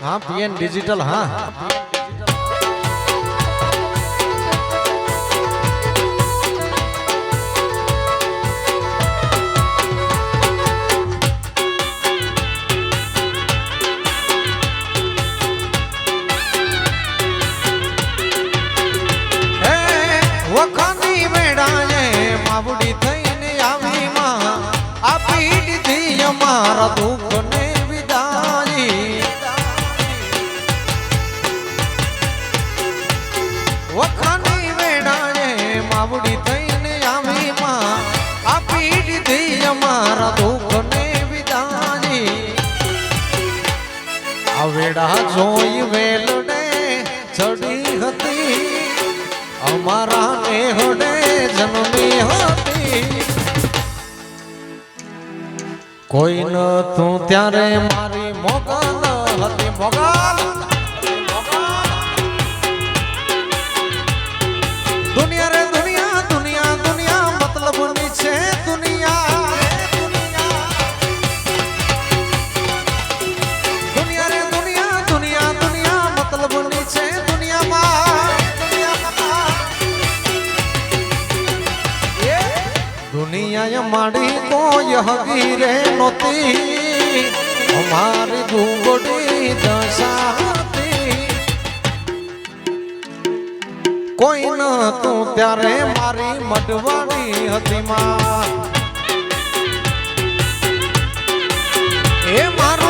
हाँ PN digital हाँ मावड़ी थईने आवी मां आपी दीदी हमारा दुख ने विदाई वखानी वेड़ाए मावड़ी थईने आवी मां आपी दीदी हमारा दुख ने विदाई आ वेड़ा जोई वेलडे चढ़ी हती हमारा ने होडे जन्मी होती कोई न तू त्यारे मारी मोगल हती मोगल दुनिया रे दुनिया दुनिया दुनिया मतलब नीचे दुनिया दुनिया रे दुनिया दुनिया दुनिया मतलब नीचे दुनिया मां दुनिया माड़ी को यह गिरे नोती हमारी दुगड़ी दशाती कोई न तू त्यारे मारी मडवानी हती मां ए मार